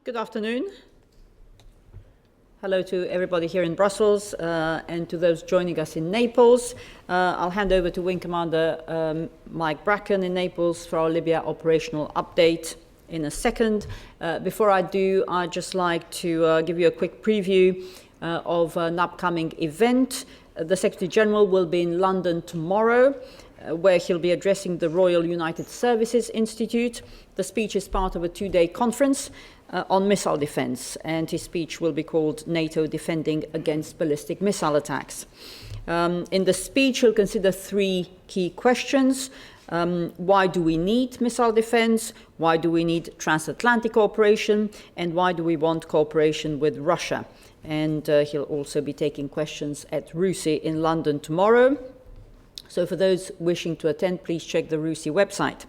Good afternoon. Hello to everybody here in Brussels and to those joining us in Naples. I'll hand over to Wing Commander Mike Bracken in Naples for our Libya operational update in a second. Before I do, I'd just like to give you a quick preview of an upcoming event. The Secretary General will be in London tomorrow, where he'll be addressing the Royal United Services Institute. The speech is part of a two-day conference on missile defense, and his speech will be called NATO Defending Against Ballistic Missile Attacks. In the speech, he'll consider three key questions. Why do we need missile defense? Why do we need transatlantic cooperation? And why do we want cooperation with Russia? And he'll also be taking questions at RUSI in London tomorrow. So for those wishing to attend, please check the RUSI website.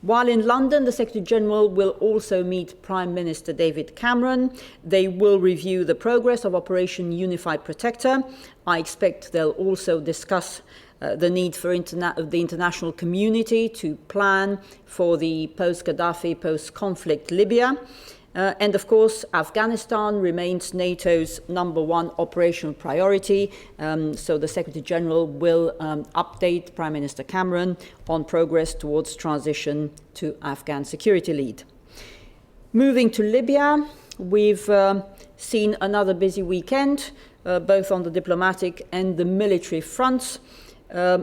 While in London, the Secretary General will also meet Prime Minister David Cameron. They will review the progress of Operation Unified Protector. I expect they'll also discuss the need for the international community to plan for the post-Gaddafi, post-conflict Libya. And of course, Afghanistan remains NATO's #1 operational priority. So the Secretary General will update Prime Minister Cameron on progress towards transition to Afghan security lead. Moving to Libya, we've seen another busy weekend, both on the diplomatic and the military fronts.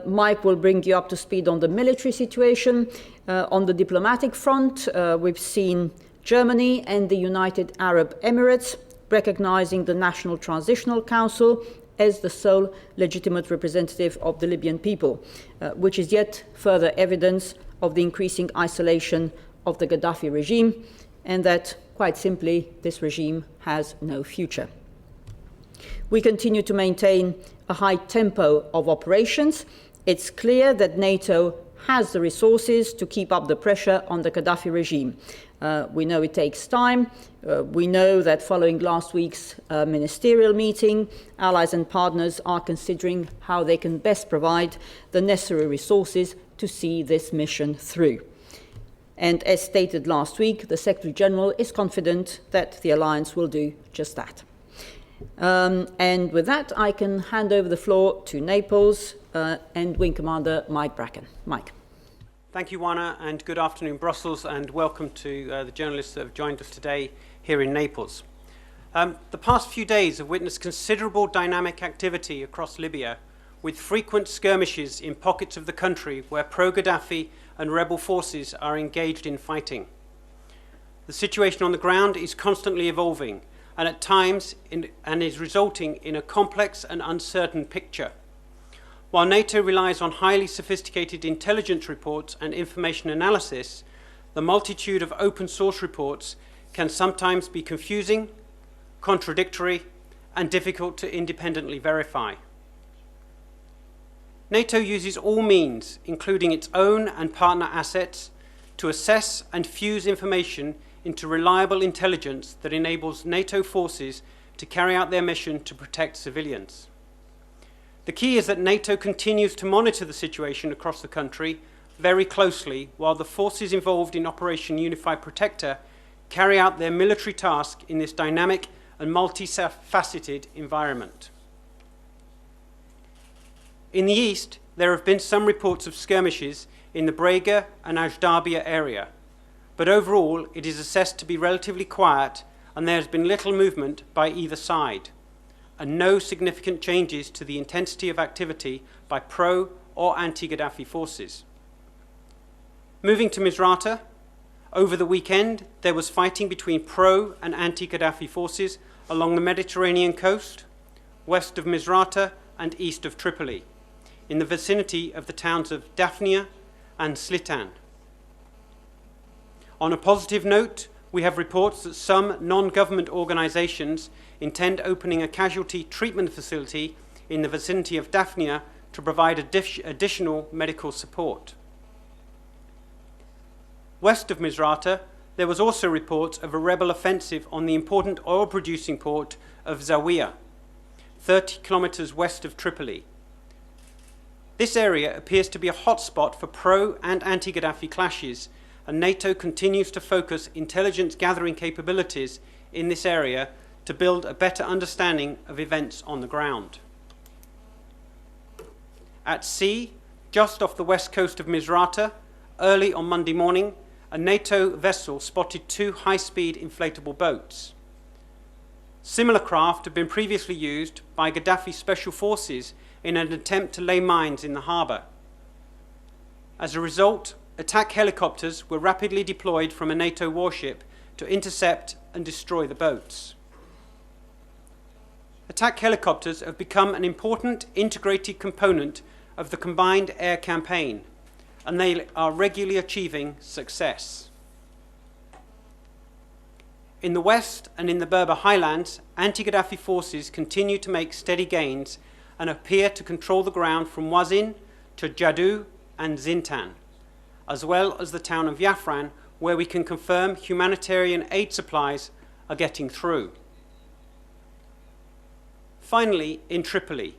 Mike will bring you up to speed on the military situation. On the diplomatic front, we've seen Germany and the United Arab Emirates recognizing the National Transitional Council as the sole legitimate representative of the Libyan people, which is yet further evidence of the increasing isolation of the Gaddafi regime, and that, quite simply, this regime has no future. We continue to maintain a high tempo of operations. It's clear that NATO has the resources to keep up the pressure on the Gaddafi regime. We know it takes time. We know that following last week's ministerial meeting, allies and partners are considering how they can best provide the necessary resources to see this mission through. And as stated last week, the Secretary General is confident that the alliance will do just that. And with that, I can hand over the floor to Naples and Wing Commander Mike Bracken. Mike. Thank you, Juana, and good afternoon, Brussels, and welcome to the journalists that have joined us today here in Naples. The past few days have witnessed considerable dynamic activity across Libya, with frequent skirmishes in pockets of the country where pro-Gaddafi and rebel forces are engaged in fighting. The situation on the ground is constantly evolving, and at times is resulting in a complex and uncertain picture. While NATO relies on highly sophisticated intelligence reports and information analysis, the multitude of open source reports can sometimes be confusing, contradictory, and difficult to independently verify. NATO uses all means, including its own and partner assets, to assess and fuse information into reliable intelligence that enables NATO forces to carry out their mission to protect civilians. The key is that NATO continues to monitor the situation across the country very closely while the forces involved in Operation Unified Protector carry out their military task in this dynamic and multifaceted environment. In the east, there have been some reports of skirmishes in the Brega and Ajdabia area, but overall it is assessed to be relatively quiet and there has been little movement by either side, and no significant changes to the intensity of activity by pro- or anti-Gaddafi forces. Moving to Misrata, over the weekend there was fighting between pro- and anti-Gaddafi forces along the Mediterranean coast, west of Misrata and east of Tripoli, in the vicinity of the towns of Daphnia and Slitan. On a positive note, we have reports that some non-government organizations intend opening a casualty treatment facility in the vicinity of Daphnia to provide additional medical support. West of Misrata, there was also reports of a rebel offensive on the important oil-producing port of Zawiya, 30 kilometers west of Tripoli. This area appears to be a hotspot for pro- and anti-Gaddafi clashes, and NATO continues to focus intelligence gathering capabilities in this area to build a better understanding of events on the ground. At sea, just off the west coast of Misrata, early on Monday morning, a NATO vessel spotted 2 high-speed inflatable boats. Similar craft had been previously used by Gaddafi's special forces in an attempt to lay mines in the harbour. As a result, attack helicopters were rapidly deployed from a NATO warship to intercept and destroy the boats. Attack helicopters have become an important integrated component of the combined air campaign, and they are regularly achieving success. In the west and in the Berber highlands, anti-Gaddafi forces continue to make steady gains and appear to control the ground from Wazin to Jadou and Zintan, as well as the town of Yafran, where we can confirm humanitarian aid supplies are getting through. Finally, in Tripoli,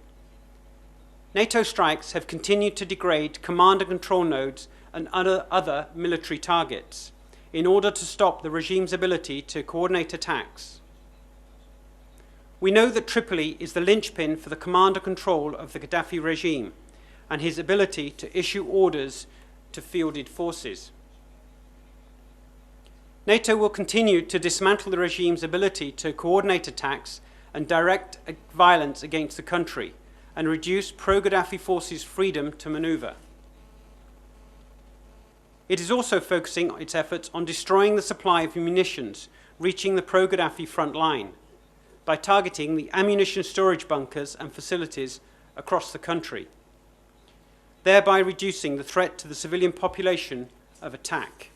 NATO strikes have continued to degrade command and control nodes and other military targets in order to stop the regime's ability to coordinate attacks. We know that Tripoli is the linchpin for the command and control of the Gaddafi regime and his ability to issue orders to fielded forces. NATO will continue to dismantle the regime's ability to coordinate attacks and direct violence against the country and reduce pro-Gaddafi forces' freedom to maneuver. It is also focusing its efforts on destroying the supply of munitions reaching the pro-Gaddafi front line by targeting the ammunition storage bunkers and facilities across the country, thereby reducing the threat to the civilian population of attack.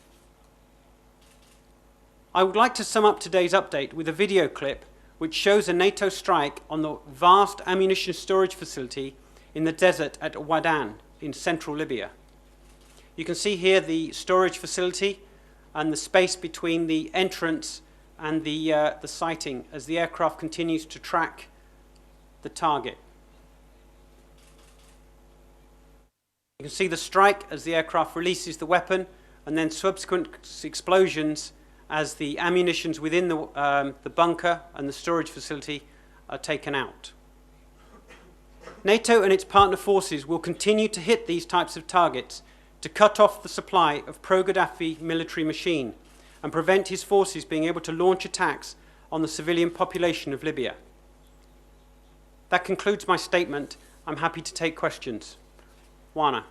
I would like to sum up today's update with a video clip which shows a NATO strike on the vast ammunition storage facility in the desert at Wadan in central Libya. You can see here the storage facility and the space between the entrance and the sighting as the aircraft continues to track the target. You can see the strike as the aircraft releases the weapon and then subsequent explosions as the ammunitions within the bunker and the storage facility are taken out. NATO and its partner forces will continue to hit these types of targets to cut off the supply of pro-Gaddafi military machine and prevent his forces being able to launch attacks on the civilian population of Libya. That concludes my statement. I'm happy to take questions. Juana.